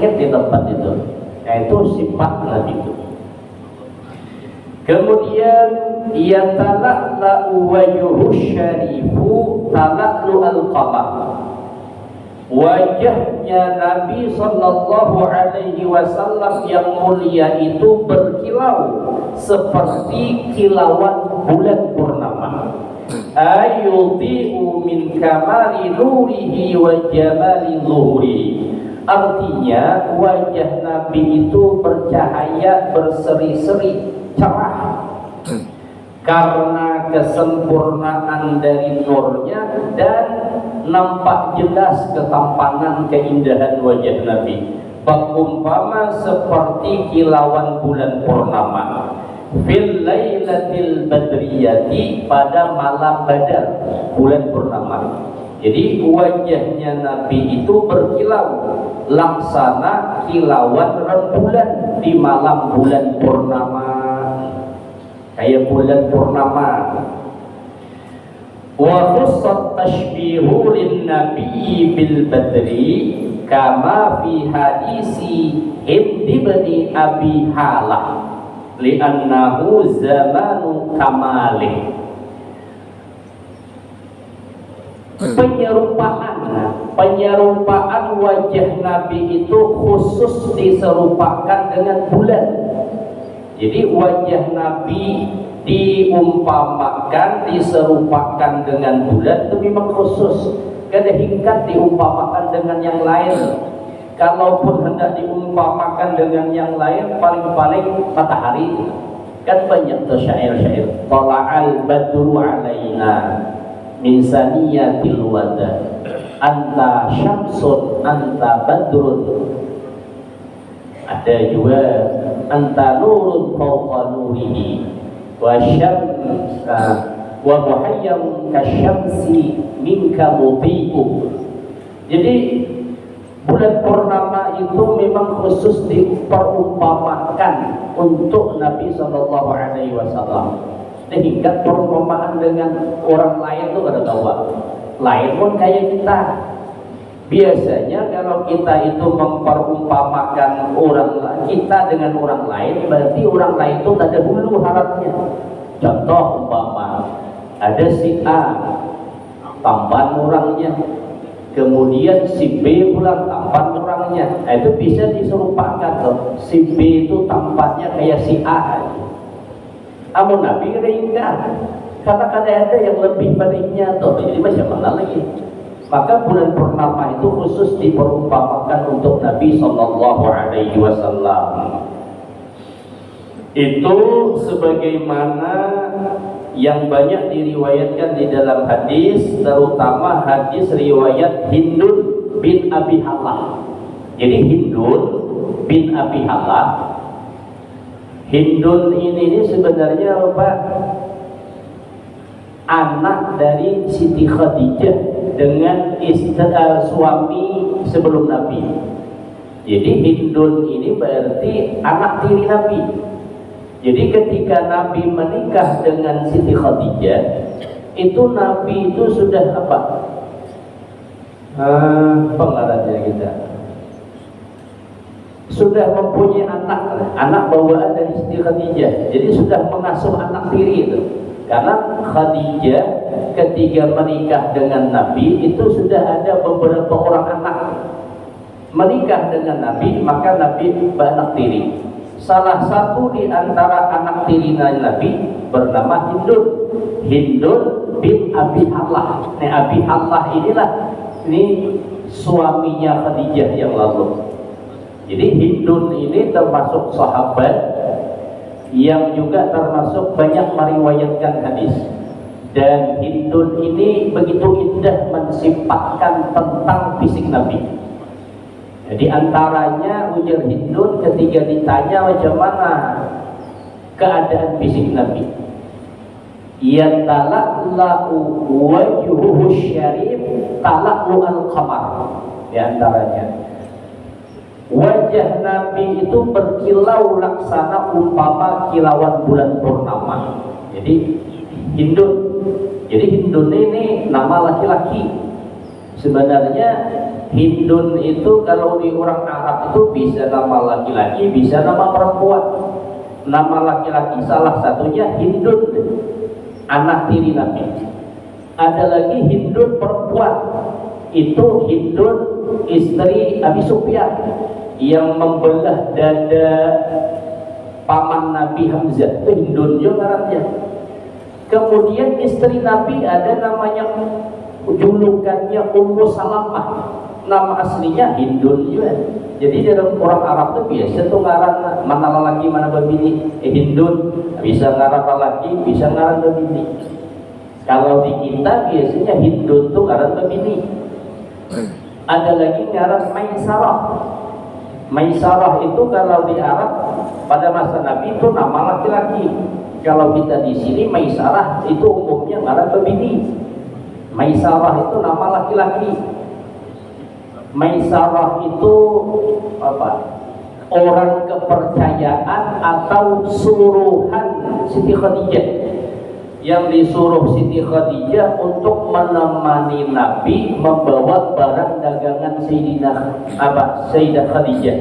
di tempat itu. Itu sifat Nabi itu. Kemudian yatala'la'u wajhu syarifu tala'lu al-qamar. Wajahnya Nabi sallallahu alaihi wasallam yang mulia itu berkilau seperti kilauan bulan purnama. Ayudhi'u min kamali nurihi wa jamali zuhuri. Artinya wajah Nabi itu bercahaya, berseri-seri, cerah karena kesempurnaan dari nurnya dan nampak jelas ketampanan keindahan wajah Nabi. Umpama seperti kilauan bulan purnama fil lailatil badriyati, pada malam badar bulan purnama. Jadi wajahnya Nabi itu berkilau laksana kilauan rembulan di malam bulan purnama, kayak bulan purnama. Wa khussat tashbihu lin nabiyyi bil badri kama fi hadisi Hind bin Abi Halah li'annahu zamanu kamalih. Penyerupaan wajah Nabi itu khusus diserupakan dengan bulan. Jadi wajah Nabi diumpamakan, diserupakan dengan bulan itu memang khusus. Kada hingkat diumpamakan dengan yang lain. Kalaupun hendak diumpamakan dengan yang lain, paling-paling matahari. Kan banyak tuh syair-syair. Tala'al badru alaina min saniyatil wada, anta syamsun anta badrun. Ada juga anta nurun fawqa nurihi wa syamsa wa muhayyam kasyamsi minka mudhi'u. Jadi bulan purnama itu memang khusus diperumpamakan untuk Nabi sallallahu alaihi wasallam. Sehingga perumpamaan dengan orang lain itu kada tahu. Lain pun kayak kita. Biasanya kalau kita itu memperumpamakan kita dengan orang lain, berarti orang lain itu ada hulu harapnya. Contoh umpama ada si A, tampan orangnya, kemudian si B pula tampan orangnya. Itu bisa diserupakan tuh. Si B itu tampaknya kayak si A. Amun Nabi ringkas, karena ada yang lebih baiknya tuh. Jadi macam mana lagi? Maka bulan purnama itu khusus diperumpamakan untuk Nabi sallallahu alaihi wasallam. Itu sebagaimana yang banyak diriwayatkan di dalam hadis, terutama hadis riwayat Hindun bin Abi Halah. Jadi Hindun bin Abi Halah, Hindun ini sebenarnya apa? Anak dari Siti Khadijah dengan suami sebelum Nabi. Jadi Hindun ini berarti anak tiri Nabi. Jadi ketika Nabi menikah dengan Siti Khadijah, itu Nabi itu sudah apa? Pengarannya kita sudah mempunyai anak bawaan dari Siti Khadijah. Jadi sudah mengasuh anak tiri itu. Karena Khadijah ketika menikah dengan Nabi itu sudah ada beberapa orang anak. Menikah dengan Nabi, maka Nabi beranak tiri. Salah satu di antara anak tiri Nabi bernama Hindun. Hindun bin Abi Halah. Nah, Abi Halah ini suaminya Khadijah yang lalu. Jadi Hindun ini termasuk sahabat yang juga termasuk banyak meriwayatkan hadis. Dan Hindun ini begitu indah mensifatkan tentang fisik Nabi. Jadi antaranya ujar Hindun ketika ditanya macam mana keadaan fisik Nabi, yatala'la'u wajhuhu syarif tala'lu al-qamar. Di antaranya wajah Nabi itu berkilau laksana umpama kilauan bulan purnama. Jadi Hindun ini nama laki-laki. Sebenarnya Hindun itu kalau di orang Arab itu bisa nama laki-laki, bisa nama perempuan. Nama laki-laki salah satunya Hindun, anak tiri Nabi. Ada lagi Hindun perempuan, itu Hindun istri Abi Sufyan yang membelah dada paman Nabi Hamzah, itu Hindun juga ngarannya. Kemudian istri Nabi ada namanya, julukannya Ummu Salamah, nama aslinya Hindun juga. Jadi dalam orang Arab itu biasa tuh ngaran mana lelaki mana bini, Hindun, bisa ngaran lelaki, bisa ngaran bini. Kalau di kita biasanya Hindun tuh ngaran bini. Ada lagi ngaran Maisarah. Maisarah itu kalau di Arab pada masa Nabi itu nama laki-laki. Kalau kita di sini Maisarah itu umumnya ngaran bini. Maisarah itu nama laki-laki. Maisarah itu apa? Orang kepercayaan atau suruhan Siti Khadijah, yang disuruh Siti Khadijah untuk menemani Nabi membawa barang dagangan Sayyidah Khadijah.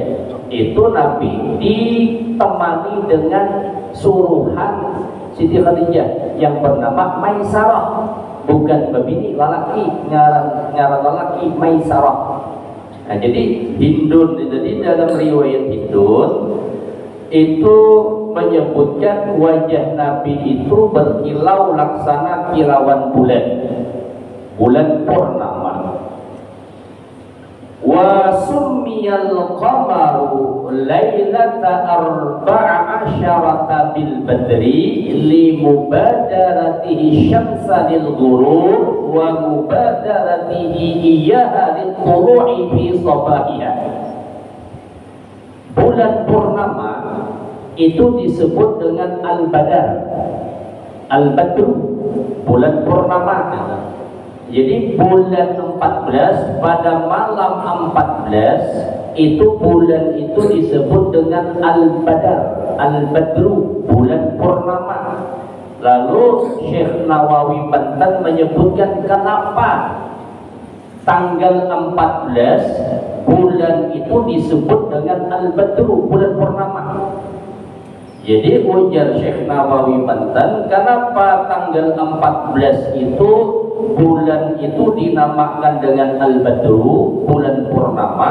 Itu Nabi ditemani dengan suruhan Siti Khadijah yang bernama Maisarah, bukan bini lelaki, ngaran lelaki Maisarah. Nah, jadi Hindun, jadi dalam riwayat Hindun itu menyebutkan wajah Nabi itu berkilau laksana kilauan bulan purnama. Wa summiyal qamaru lailata arba'a asyarata bil badri li mubadaratihi syamsa lil ghurub wa mubadaratihi iyyaha lil tulu'i fi sabahiha. Bulan purnama itu disebut dengan al-badar, al-badru, bulan purnama. Jadi bulan 14 pada malam 14 itu bulan itu disebut dengan al-badar, al-badru, bulan purnama. Lalu Syekh Nawawi Banten menyebutkan kenapa tanggal 14 bulan itu disebut dengan al-badru, bulan purnama. Jadi ujar Syekh Nawawi Banten, kenapa tanggal 14 itu bulan itu dinamakan dengan al-badru, bulan purnama,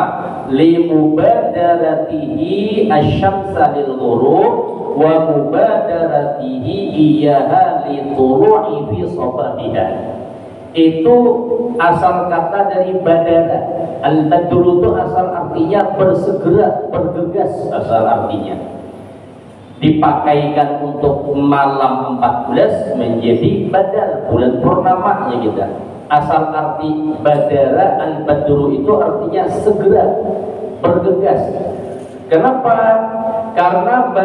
li mubadaratihi asyamsa lil ghurub wa mubadaratihi iyyaha li tulu'i fi sabahiha. Itu asal kata dari badara. Al-badru itu asal artinya bersegera, bergegas, asal artinya. Dipakaikan untuk malam 14 menjadi badar, bulan purnamanya kita. Asal arti badara al-badru itu artinya segera, bergegas. Kenapa? Karena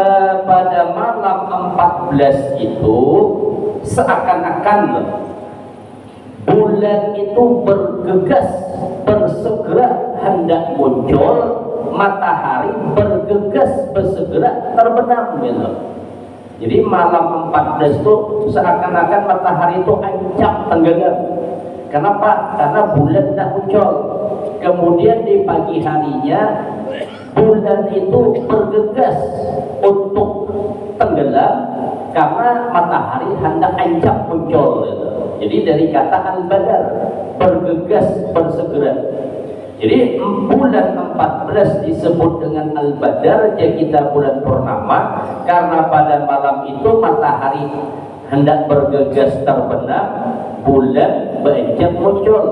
pada malam 14 itu seakan-akan bulan itu bergegas, bersegera hendak muncul, matahari bergegas bersegera terbenam gitu. Jadi malam 14 itu seakan-akan matahari itu ancap tenggelam. Kenapa? Karena bulan tidak muncul. Kemudian di pagi harinya bulan itu bergegas untuk tenggelam karena matahari hendak ancap muncul gitu. Jadi dari kata al-badar, bergegas, bersegera. Jadi bulan 14 disebut dengan al-badar, jadi kita bulan purnama, karena pada malam itu matahari hendak bergegas terbenam, bulan berencana muncul.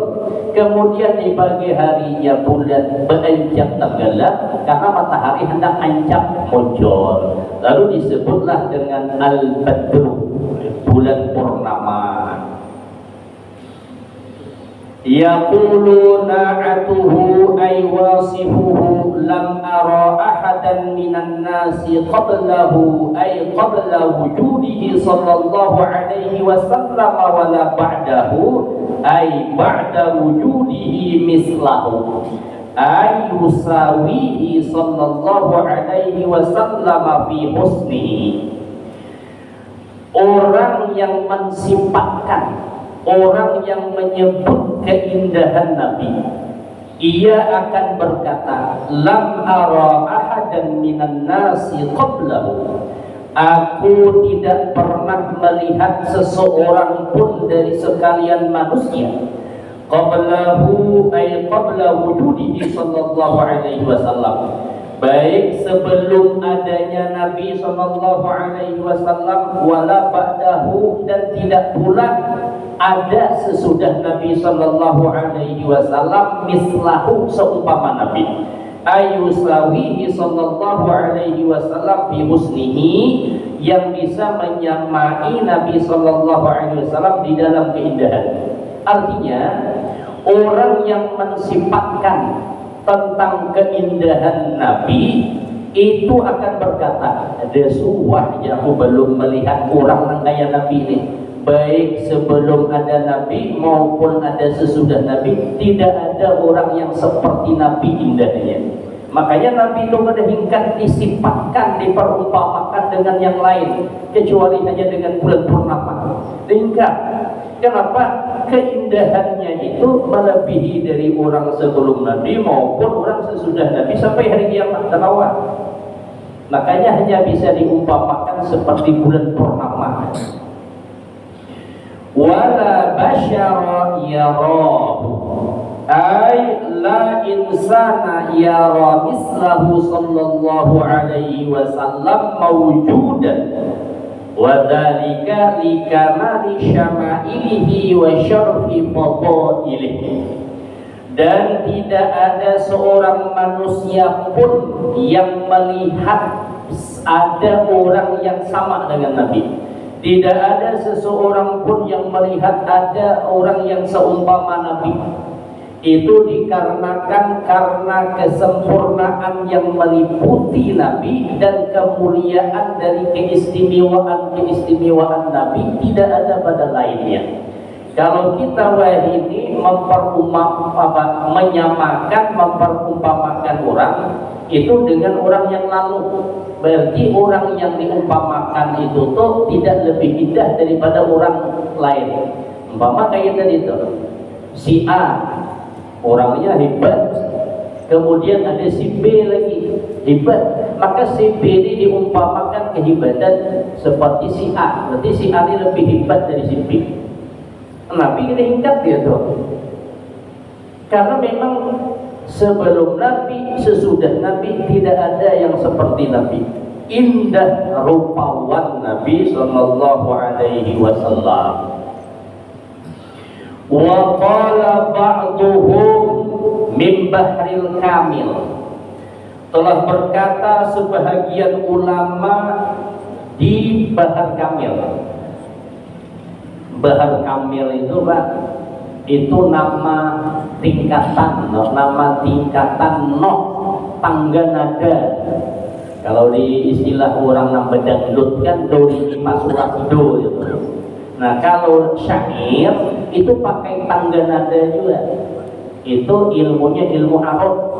Kemudian di pagi harinya bulan berencana tenggelam karena matahari hendak ancap muncul. Lalu disebutlah dengan al-badru, bulan purnama. Yaquluna atuhu ay wasifuhu lam ara ahadan minan nasi qablahu ay qabla wujudihi sallallahu alaihi wasallam wala ba'dahu ay ba'da wujudihi mislahu ay yusawihi sallallahu alaihi wasallam fi husnihi. Orang yang mensifatkan, orang yang menyebut keindahan Nabi, ia akan berkata, lam ara ahadan minan nasi qablahu, aku tidak pernah melihat seseorang pun dari sekalian manusia, qablahu ay qabla wujudihi sallallahu alaihi wasallam, baik sebelum adanya Nabi sallallahu alaihi wasallam, wala ba'dahu, dan tidak pula ada sesudah Nabi sallallahu alaihi wasallam, mislahu, seumpama Nabi, ayusawihi sallallahu alaihi wasallam fi husnihi, yang bisa menyamai Nabi sallallahu alaihi wasallam di dalam keindahan. Artinya orang yang mensifatkan tentang keindahan Nabi itu akan berkata, ada suah ya, aku belum melihat orang yang kayak Nabi ini, baik sebelum ada Nabi maupun ada sesudah Nabi, tidak ada orang yang seperti Nabi indahnya. Makanya Nabi itu meningkat disifatkan, diperumpamakan dengan yang lain, kecuali hanya dengan bulan purnama. Tingkat. Kenapa? Keindahannya itu melebihi dari orang sebelum Nabi maupun orang sesudah Nabi sampai hari kiamat terawat. Makanya hanya bisa diumpamakan seperti bulan purnama. Wala basyara yarahu, ay la insana yara mislahu sallallahu alaihi wasallam mawjudan, wa dzalika likamali syama'ilihi wa syarfi fadailihi, dan tidak ada seorang manusia pun yang melihat ada orang yang sama dengan Nabi. Tidak ada seseorang pun yang melihat ada orang yang seumpama Nabi. Itu dikarenakan karena kesempurnaan yang meliputi Nabi dan kemuliaan dari keistimewaan Nabi tidak ada pada lainnya. Kalau kita wahini memperumpamakan orang itu dengan orang yang lalu, berarti orang yang diumpamakan itu tuh tidak lebih indah daripada orang lain. Umpama kayak tadi itu, si A orangnya hebat, kemudian ada si B lagi hebat, maka si B ini diumpamakan kehebatan seperti si A, berarti si A ini lebih hebat dari si B. Nabi diingkat dia tuh, karena memang sebelum Nabi, sesudah Nabi tidak ada yang seperti Nabi. Indah rupawan Nabi sallallahu alaihi wasallam. Wa qala ba'duhum min bahril kamil, telah berkata sebahagian ulama di Bahar Kamil. Bahar Kamil itu Pak, itu nama tingkatan, tangga nada. Kalau di istilah orang nam bedangdut kan do di pasurat do gitu. Nah kalau syair itu pakai tangga nada juga. Itu ilmunya ilmu arab.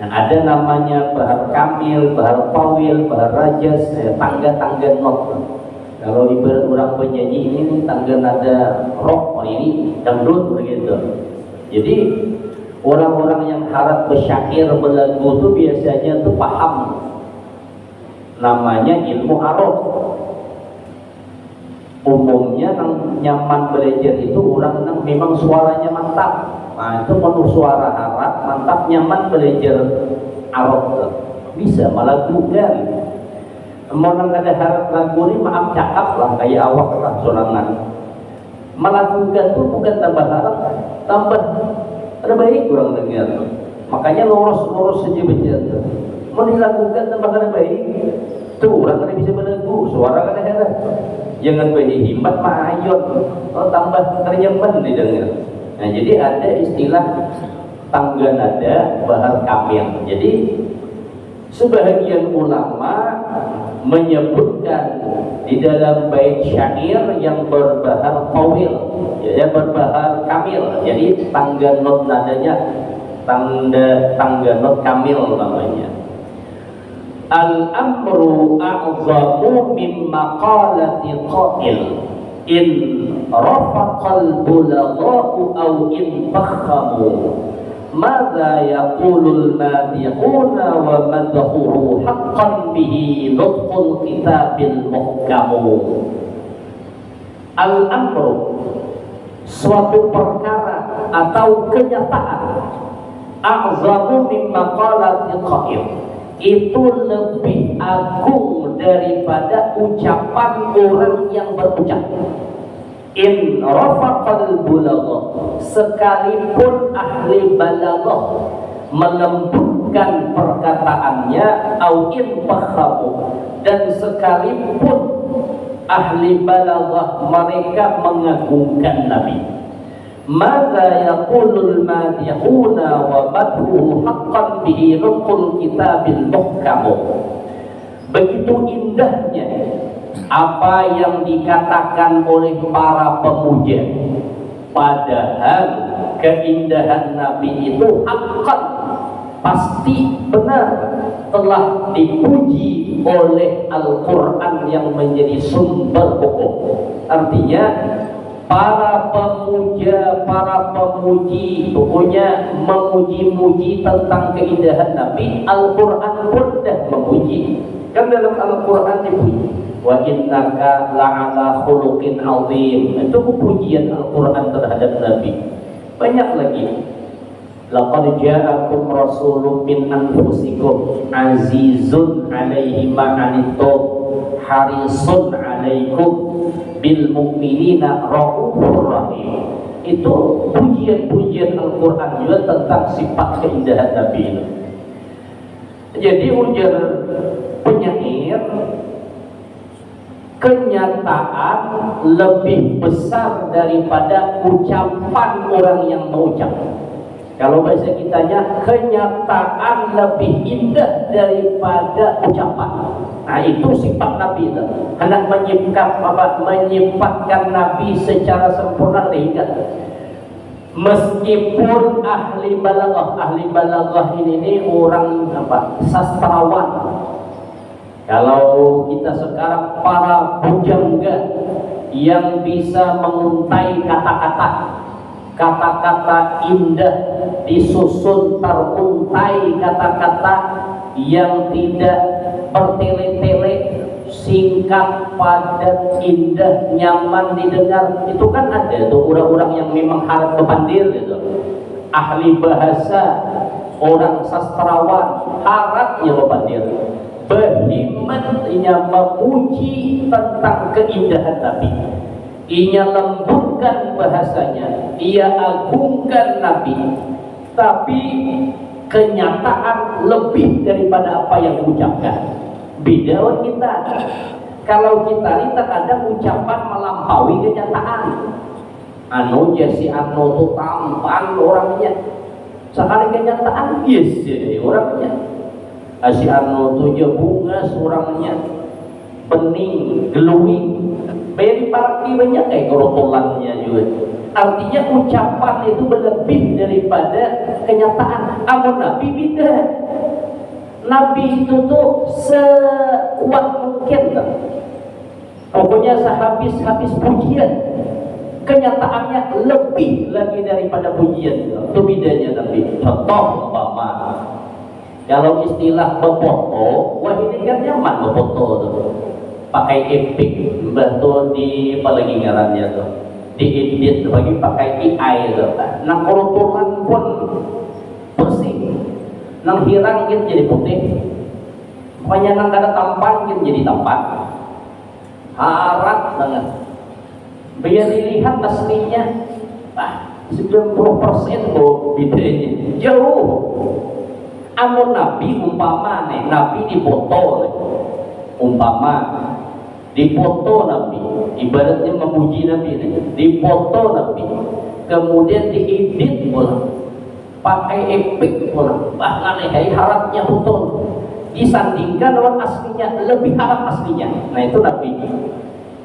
Nah, ada namanya Bahar Kamil, Bahar Tawil, Bahar Rajas, tangga-tangga not. Kalau ibarat orang penyanyi ini tangga nada rock, ini dangdut begitu. Jadi orang-orang yang harap bersyair belagu itu biasanya tuh paham, namanya ilmu arab. Umumnya yang nyaman belajar itu orang yang memang suaranya mantap. Nah itu penuh suara Arab, mantap, nyaman belajar Arab, bisa melakukan. Mau ada harap lagu ini maaf cakap lah, kayak awak lah sorangan. Melakukan itu bukan tambah harap, tambah ada baik kurang dengar. Makanya lurus saja baca. Mau dilakukan tambah ada baik. Tuh orang kada bisa berlagu, suara kada heran. Jangan bayi himmat ma'ayot, tambah terjemah didengar. Nah jadi ada istilah tangga nada Bahar Kamil. Jadi sebahagian ulama menyebutkan di dalam bait syair yang berbahar tawil, ya berbahar kamil. Jadi tangga not nadanya tangga not kamil namanya. Al-amru a'zamu min maqalati qail in rafaqal bulagha'u aw in fakhamu Madza yaqulul madihuna wa madhuhu haqqan bihi nutqul kitabil muhkamu. Al-amru, suatu perkara atau kenyataan, a'zamu min maqalati qail, itu lebih agung daripada ucapan orang yang berucap. In rafaqal bulaghah, sekalipun ahli balaghah melembutkan perkataannya, au in fakhamu, dan sekalipun ahli balaghah mereka mengagungkan Nabi. Madza yaqulul madihuna wa madhuhu haqqan bihi nutqul kitabil muhkamu. Begitu indahnya apa yang dikatakan oleh para pemuja, padahal keindahan Nabi itu haqqan, pasti benar, telah dipuji oleh Al-Quran yang menjadi sumber hukum. Artinya para pemuja, para pemuji, pokoknya memuji-muji tentang keindahan Nabi, Al-Quran pun dah memuji. Kan dalam Al-Quran dipuji, wa innaka la'ala khuluqin azim. Itu pujian Al-Quran terhadap Nabi. Banyak lagi. Laqad ja'akum rasulun min anfusikum azizun 'alaihi ma 'anittum harisun 'alaikum bil mu'minina raufur rahim. Itu pujian-pujian Al-Quran juga tentang sifat keindahan Nabi itu. Jadi ujar penyair, kenyataan lebih besar daripada ucapan orang yang mengucap. Kalau bahasa kitanya, kenyataan lebih indah daripada ucapan. Nah, itu sifat Nabi itu. Hendak menyifatkan Nabi secara sempurna tidak. Meskipun ahli balaghah ini orang sastrawan. Kalau kita sekarang para pujangga yang bisa menguntai kata-kata indah, disusun teruntai kata-kata yang tidak bertele-tele, singkat, padat, indah, nyaman didengar. Itu kan ada tuh orang-orang yang memang harus kepandir gitu, ahli bahasa, orang sastrawan, harapnya kepandir, berhimmatnya memuji tentang keindahan Nabi. Ia lembutkan bahasanya, ia agungkan Nabi, tapi kenyataan lebih daripada apa yang diucapkan. Beda kita. Kalau kita terkadang ucapan melampaui kenyataan. Anu si anu tuh tampan orangnya, sekali kenyataan yes jadi orangnya. Si anu tuh bunga orangnya, bening, glowing, bayar parki banyak kayak gorotolannya juga. Artinya ucapan itu lebih daripada kenyataan. Amun Nabi beda. Nabi itu tuh sekuat mungkin tuh. Pokoknya sehabis pujian, kenyataannya lebih lagi daripada pujian. Itu bedanya Nabi. Contoh umpama, kalau istilah befoto, wah ini kan nyaman befoto tuh. Pakai epic, betul di apalagi ngarannya tuh, diedit lagi pakai AI tuh. Nah kotoran pun bersih, nang hirang gitu jadi putih, pokoknya nang kada tampan gitu jadi tampan, harap banget. Biar dilihat aslinya, 90% kok bedanya jauh. Amun Nabi umpama nih, Nabi dipoto nih, umpama dipoto Nabi, ibaratnya memuji Nabi nih, dipoto Nabi, kemudian diedit pula, pakai efek pula, bahkan harapnya betul, disandingkan dengan aslinya, lebih harap aslinya. Nah itu Nabi.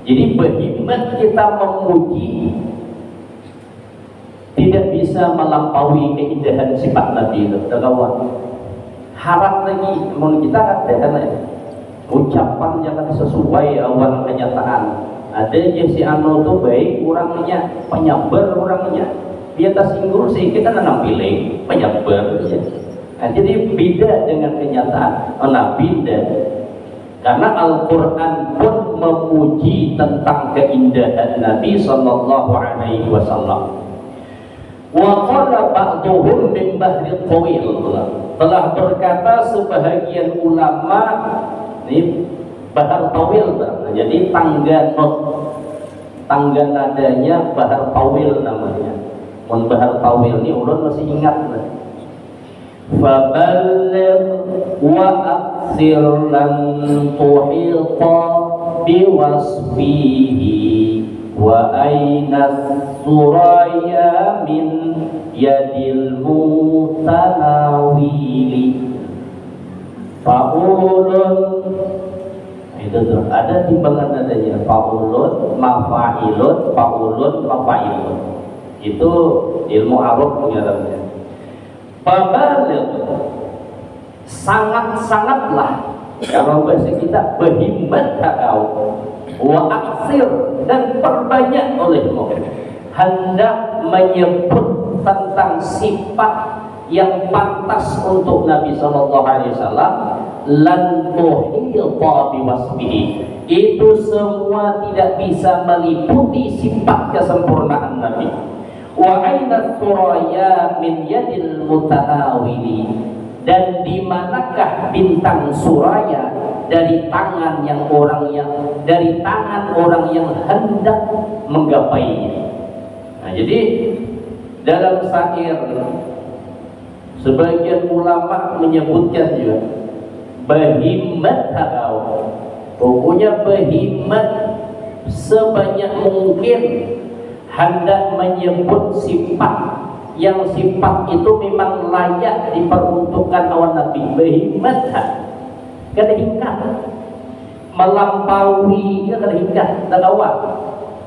Jadi berhikmat kita memuji, tidak bisa melampaui keindahan sifat Nabi itu. Kawan, harap lagi, mau kita katakan ucapan jangan sesuai awan kenyataan. Ada si anu tuh baik orangnya, penyabar orangnya, Dia tersinggung sedikit kan nampilin penyebar ya. Nah, jadi beda dengan kenyataan. Beda. Karena Al-Quran pun memuji tentang keindahan Nabi Sallallahu Alaihi Wasallam. Wa qala ba'duhum min bahri tawil, telah berkata sebahagian ulama, ini bahar tawil, jadi tangga nadanya bahar tawil namanya. Mun bahar tawil ini ulun masih ingat. Faballigh wa aksir lan tuhita biwasfihi wa aina suraya min yadil mutanawili. Faulun, itu tuh ada timbangan nadanya, faulun, mafailun, faulun, mafailun. Itu ilmu Arab punya namanya. Fabaligh, sangat-sangatlah, kalau bahasa kita berhimmat kau, wa aksir, dan perbanyak olehmu hendak menyebut tentang sifat yang pantas untuk Nabi Sallallahu Alaihi Wasallam, lan tuhita biwasbihi, itu semua tidak bisa meliputi sifat kesempurnaan Nabi. Wa aina suraya min yadil mutanawili, dan di manakah bintang suraya dari tangan orang yang hendak menggapainya. Nah, jadi dalam syair sebagian ulama menyebutkan juga berhimmat kau, pokoknya berhimmat sebanyak mungkin hendak menyebut sifat yang sifat itu memang layak diperuntukkan awal Nabi. Berhimmat kada hingkat melampaui, kada hingkat dan awal.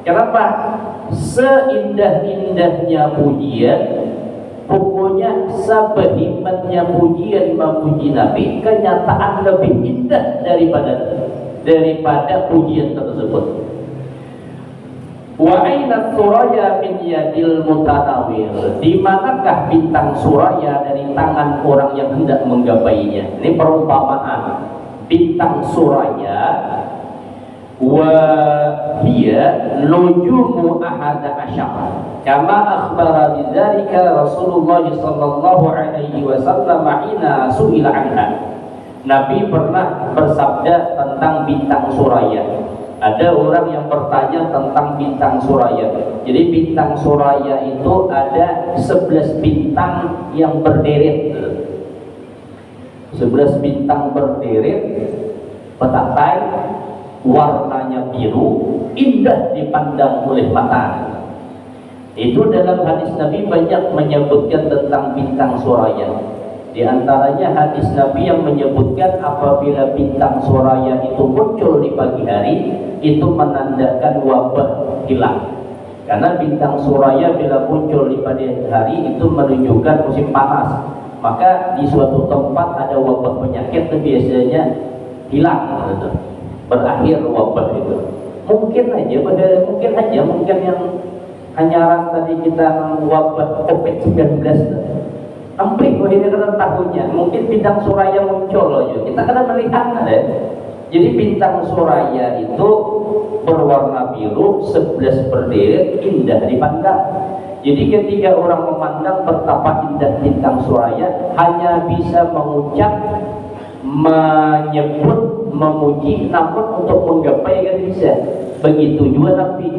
Kenapa? Seindah-indahnya pujian, pokoknya seberhimmatnya pujian memuji Nabi, kenyataan lebih indah daripada pujian tersebut. Wa aina suraya min yadil mutanawil, di manakah bintang suraya dari tangan orang yang hendak menggapainya. Ini perumpamaan bintang suraya. Wa hiya nujumu ahada asyara, kama akhbara bidzalika Rasulullah sallallahu alaihi wasallam hina su'ila anha. Nabi pernah bersabda tentang bintang suraya. Ada orang yang bertanya tentang bintang suraya. Jadi bintang suraya itu ada 11 bintang yang berderet. 11 bintang berderet, petatai, warnanya biru, indah dipandang oleh mata. Itu dalam hadis Nabi banyak menyebutkan tentang bintang suraya. Di antaranya hadis Nabi yang menyebutkan apabila bintang suraya itu muncul di pagi hari, itu menandakan wabah hilang. Karena bintang suraya bila muncul di pagi hari itu menunjukkan musim panas. Maka di suatu tempat ada wabah penyakit itu biasanya hilang, berakhir wabah itu. Mungkin yang hanyaran tadi kita wabah COVID-19. Amprik ini kan tahunnya, mungkin bintang suraya muncul aja. Kita kena melihat Jadi bintang suraya itu berwarna biru, 11 berderet, indah dipandang. Jadi ketika orang memandang betapa indah bintang suraya, hanya bisa mengucap, menyebut, memuji, namun untuk menggapai kan bisa. Begitu juga Nabi.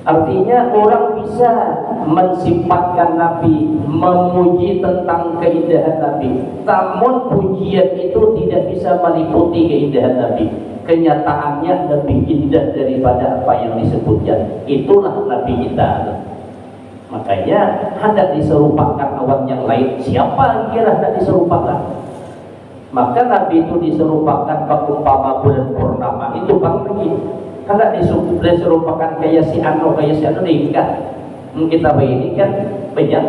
Artinya orang bisa mensifatkan Nabi, memuji tentang keindahan Nabi, namun pujian itu tidak bisa meliputi keindahan Nabi. Kenyataannya lebih indah daripada apa yang disebutkan. Itulah Nabi kita. Makanya hendak diserupakan awan yang lain. Siapa kira hendak diserupakan? Maka Nabi itu diserupakan umpama bulan purnama. Itu bang lagi. Hendak diserupakan kayak si Anu nikah. Kita begini kan banyak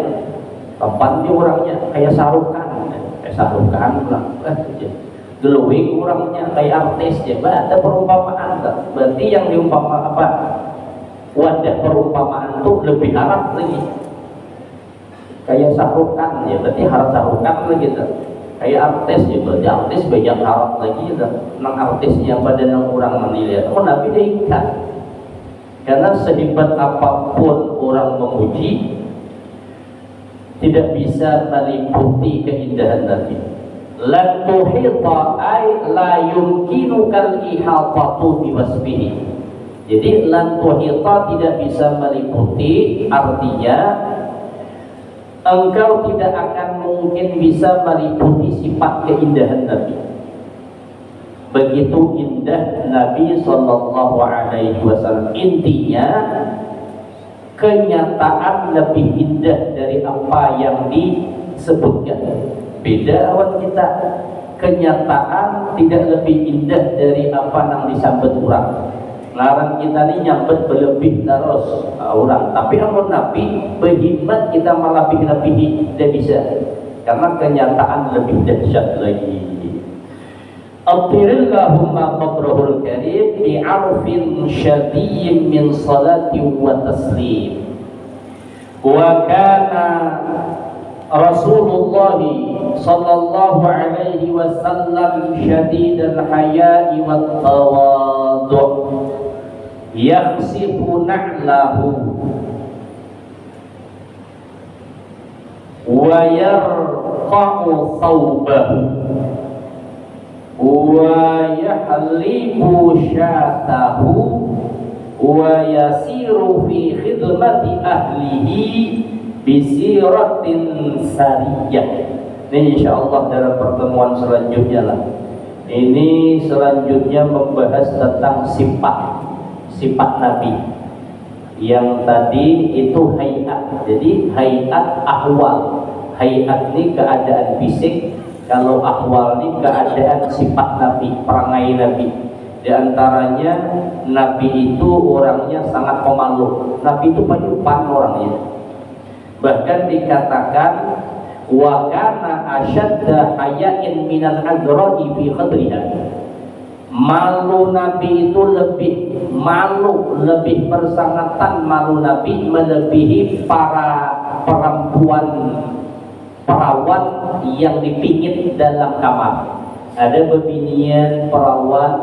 tempat di orangnya kayak sarukan lah. Glowing orangnya kayak artis ya. Ada perumpamaan. Berarti yang diumpama apa? Wadah perumpamaan mantu lebih harap lagi. Kayak sarukan ya, berarti harap sarukan lagi tuh. Kayak artis ya, berarti artis banyak harap lagi tuh. Nang artis yang pada nang orang menilai, oh Nabi dia ikat. Karena sehebat apapun orang memuji, tidak bisa meliputi keindahan Nabi. Lan tuhita ay la yumkinukal ihatatu biwasbihi. Jadi lan tuhita tidak bisa meliputi, artinya engkau tidak akan mungkin bisa meliputi sifat keindahan Nabi. Begitu indah Nabi Sallallahu Alaihi Wasallam. Intinya kenyataan lebih indah dari apa yang disebutkan. Beda awan kita, kenyataan tidak lebih indah dari apa yang disambut orang. Larang kita ini nyambut berlebih terus orang, tapi amun Nabi berhikmat kita malah lebih tidak bisa, karena kenyataan lebih dahsyat lagi. Atirillahumma qabrahul karim bi'arfin syadiyyin min salati wa taslim. Wa kana Rasulullah sallallahu alaihi wasallam syadidal haya'i wat tawadhu, yakhsifu na'lahu wa yarqa'u thawbahu wa yahlibu syatahu wa yasiru fi khidmati ahlihi bisiratin sariyah. Ini insyaallah dalam pertemuan selanjutnya lah. Ini selanjutnya membahas tentang sifat Nabi. Yang tadi itu hayat. Jadi hayat ahwal. Hayat ini keadaan fisik. Kalau ahwal ini keadaan sifat Nabi, perangai Nabi. Di antaranya Nabi itu orangnya sangat pemalu. Nabi itu penyupan orangnya. Bahkan dikatakan wa kana asyadda haya'in minal azra'i fi khadriha. Malu Nabi itu lebih malu, lebih bersangatan malu Nabi melebihi para perempuan perawan yang dipingit dalam kamar. Ada bebinian perawan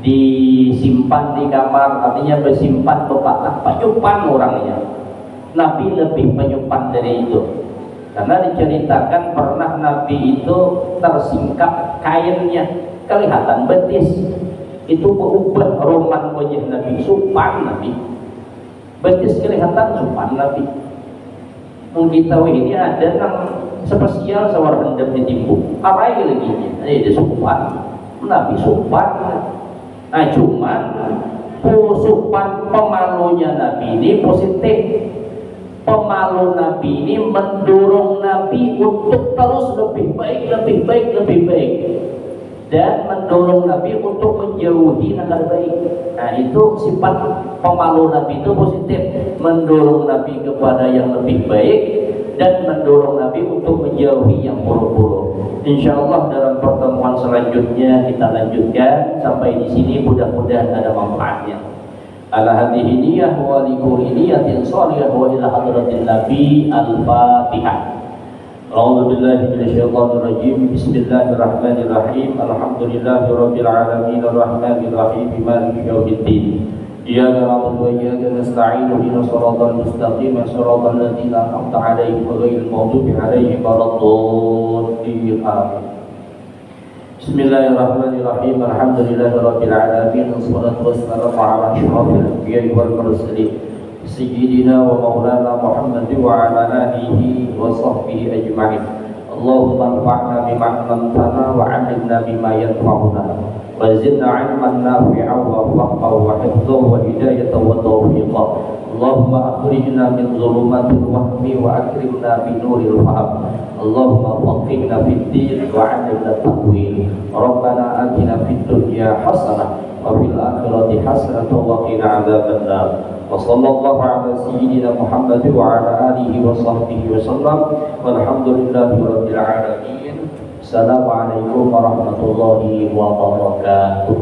disimpan di kamar, artinya bersimpan pepatah penyupan orangnya. Nabi lebih penyupan dari itu, karena diceritakan pernah Nabi itu tersingkap kainnya, kelihatan betis, itu berubah roman wajah Nabi, supan Nabi, betis kelihatan supan Nabi. Kita ini ada yang spesial sawar hendap ditimbuk apa lagi ini supan Nabi supan. Nah cuman supan pemalunya Nabi ini positif. Pemalu Nabi ini mendorong Nabi untuk terus lebih baik, dan mendorong Nabi untuk menjauhi nakal baik. Nah itu sifat pemalu Nabi itu positif, mendorong Nabi kepada yang lebih baik dan mendorong Nabi untuk menjauhi yang buruk-buruk. Insyaallah dalam pertemuan selanjutnya kita lanjutkan sampai di sini, mudah-mudahan ada manfaatnya. Ala hadhihi niyyah wa li kulli niyyatin shalihah wa ila hadratin nabi al-fatihah. A'udzu billahi minasyaitonir rajim. Bismillahirrahmanirrahim. Alhamdulillahirabbil alamin arrahmanir rahim maliki yaumiddin. Iyyaka na'budu wa iyyaka nasta'in ihdinas siratal mustaqim siratal ladzina an'amta 'alaihim ghairil maghdubi 'alaihim waladdallin. Amin. Bismillahirrahmanirrahim. Alhamdulillahirabbil alamin wassalatu wassalamu ala asyrofil anbiya'i wal mursalin sayyidina wa maulana Muhammad wa ala alihi wa sahbihi ajma'in. Allahumma anfa'na bima 'allamtana wa 'allimna bima yanfa'una wa zidna 'ilman nafi'an wa faqhan wa hifdhan wa hidayatan wa tawfiqan. Allahumma akhrijna min dhulumatil wahmi wa akrimna bi nuril fahm. Allahumma faqihna fid din wa 'allimna ta'wil. Rabbana atina fid dunya hasanah wa fil akhirati hasanah wa qina 'adzabannar. Wa sallallahu ala sayyidina Muhammad wa ala alihi wa sahbihi wa sallam. Walhamdulillahi rabbil alamin. Assalamualaikum warahmatullahi wabarakatuh.